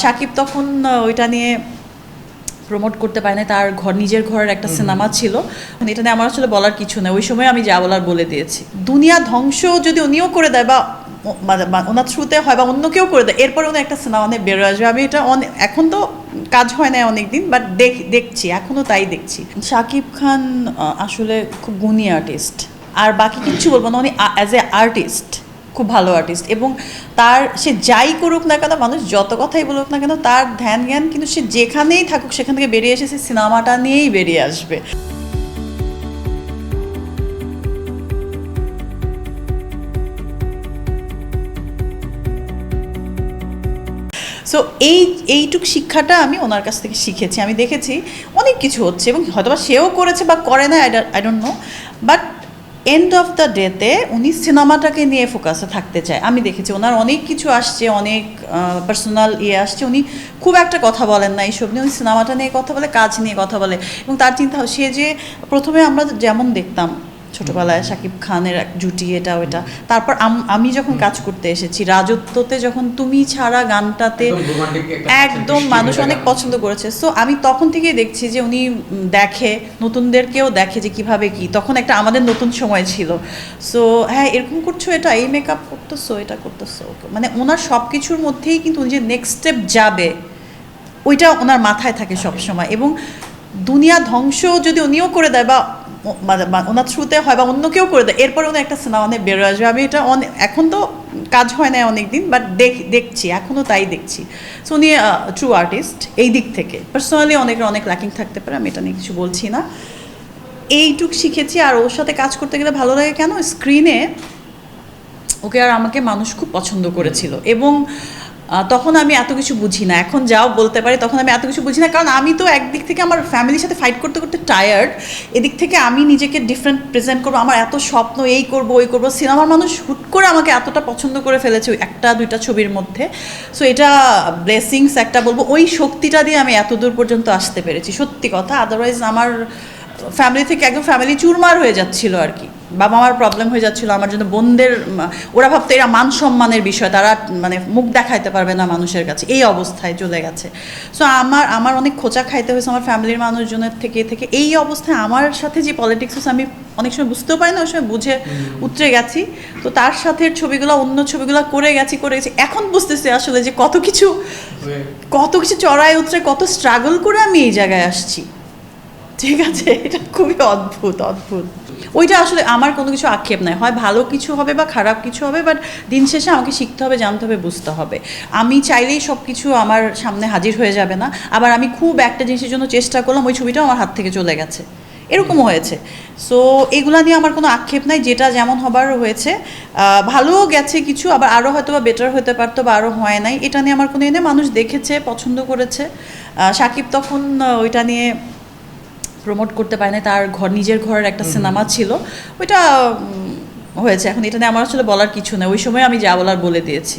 শাকিব তখন ওইটা নিয়ে প্রমোট করতে পারে না, তার নিজের ঘরের একটা সিনেমা ছিল। এটা নিয়ে আমার আসলে বলার কিছু নেই, ওই সময় আমি যা বলার বলে দিয়েছি। দুনিয়া ধ্বংস যদি উনিও করে দেয় বা ওনার থ্রুতে হয় বা অন্য কেউ করে দেয়, এরপরে উনি একটা সিনেমা নিয়ে বেরো আসবে। আমি এটা এখন তো কাজ হয় না অনেকদিন, বাট দেখছি এখনও তাই দেখছি। শাকিব খান আসলে খুব গুণী আর্টিস্ট, আর বাকি কিচ্ছু বলবো না। উনি অ্যাজ এ আর্টিস্ট খুব ভালো আর্টিস্ট, এবং তার সে যাই করুক না কেন, মানুষ যত কথাই বলুক না কেন, তার ধ্যান জ্ঞান কিন্তু সে যেখানেই থাকুক সেখান থেকে বেরিয়ে এসে সিনেমাটা নিয়েই বেরিয়ে আসবে। সো এইটুক শিক্ষাটা আমি ওনার কাছ থেকে শিখেছি। আমি দেখেছি অনেক কিছু হচ্ছে, এবং হয়তোবা সেও করেছে বা করে না, I don't know, but end of the ডেতে উনি সিনেমাটাকে নিয়ে ফোকাসে থাকতে চায়। আমি দেখেছি ওনার অনেক কিছু আসছে, অনেক পার্সোনাল আসছে, উনি খুব একটা কথা বলেন না এইসব নিয়ে। উনি সিনেমাটা নিয়ে কথা বলে, কাজ নিয়ে কথা বলে, এবং তার চিন্তা সে যে প্রথমে আমরা যেমন দেখতাম ছোটোবেলায় শাকিব খানের এক জুটি এটা ওইটা, তারপর আমি যখন কাজ করতে এসেছি রাজত্বতে, যখন তুমি ছাড়া গানটাতে একদম মানুষ অনেক পছন্দ করেছে। সো আমি তখন থেকেই দেখছি যে উনি দেখে, নতুনদেরকেও দেখে যে কিভাবে কি, তখন একটা আমাদের নতুন সময় ছিল। সো হ্যাঁ, এরকম করছো, এটা এই মেকআপ করতেছো, এটা করতেছো, মানে ওনার সব কিছুর মধ্যেই কিন্তু উনি যে নেক্সট স্টেপ যাবে ওইটা ওনার মাথায় থাকে সব সময়। এবং দুনিয়া ধ্বংস যদি উনিও করে দেয় বা ওনার থ্রুতে হয় বা অন্য কেউ করে দেয়, এরপরে উনি একটা সিনেমা নিয়ে বেরো আসবে। আমি এটা এখন তো কাজ হয় না অনেকদিন, বাট দেখছি এখনও তাই দেখছি। সো উনি ট্রু আর্টিস্ট এই দিক থেকে। পার্সোনালি অনেক ল্যাকিং থাকতে পারে, আমি এটা নিয়ে কিছু বলছি না। এইটুক শিখেছি। আর ওর সাথে কাজ করতে গেলে ভালো লাগে কেন, স্ক্রিনে ওকে আর আমাকে মানুষ খুব পছন্দ করেছিল, এবং তখন আমি এত কিছু বুঝি না। এখন যাও বলতে পারি তখন আমি এত কিছু বুঝি না, কারণ আমি তো একদিক থেকে আমার ফ্যামিলির সাথে ফাইট করতে করতে টায়ার্ড, এদিক থেকে আমি নিজেকে ডিফারেন্ট প্রেজেন্ট করবো, আমার এত স্বপ্ন, এই করবো ওই করবো। সিনেমার মানুষ হুট করে আমাকে এতটা পছন্দ করে ফেলেছে ওই একটা দুইটা ছবির মধ্যে। সো এটা ব্লেসিংস একটা বলবো, ওই শক্তিটা দিয়ে আমি এত দূর পর্যন্ত আসতে পেরেছি, সত্যি কথা। আদারওয়াইজ আমার ফ্যামিলি থেকে একদম ফ্যামিলি চুরমার হয়ে যাচ্ছিল আর কি। বাবা মার প্রবলেম হয়ে যাচ্ছিল আমার জন্য, বোনদের ওরা ভাবতো এরা মান সম্মানের বিষয়, তারা মানে মুখ দেখাইতে পারবে না মানুষের কাছে, এই অবস্থায় চলে গেছে। সো আমার অনেক খোঁচা খাইতে হয়েছে আমার ফ্যামিলির মানুষজনের থেকে এই অবস্থায় আমার সাথে যে পলিটিক্স হচ্ছে আমি অনেক সময় বুঝতেও পারি না, ওই সময় বুঝে উতরে গেছি। তো তার সাথে ছবিগুলো, অন্য ছবিগুলো করে গেছি। এখন বুঝতেছি আসলে যে কত কিছু চড়াই উতরে, কত স্ট্রাগল করে আমি এই জায়গায় আসছি। ঠিক আছে, এটা খুবই অদ্ভুত। ওইটা আসলে আমার কোনো কিছু আক্ষেপ নাই, হয় ভালো কিছু হবে বা খারাপ কিছু হবে, বাট দিন শেষে আমাকে শিখতে হবে, জানতে হবে, বুঝতে হবে। আমি চাইলেই সব কিছু আমার সামনে হাজির হয়ে যাবে না। আবার আমি খুব একটা জিনিসের জন্য চেষ্টা করলাম, ওই ছবিটাও আমার হাত থেকে চলে গেছে, এরকমও হয়েছে। সো এগুলা নিয়ে আমার কোনো আক্ষেপ নাই, যেটা যেমন হবার হয়েছে। ভালোও গেছে কিছু, আবার আরও হয়তো বা বেটার হতে পারতো বা আরও হয় নাই, এটা নিয়ে আমার কোনো নেই। মানুষ দেখেছে, পছন্দ করেছে। শাকিব তখন ওইটা নিয়ে প্রমোট করতে পারে না, তার নিজের ঘরের একটা সিনেমা ছিল, ওইটা হয়েছে। এখন এটা নিয়ে আমার আসলে বলার কিছু নেই, ওই সময় আমি যা বলার বলে দিয়েছি।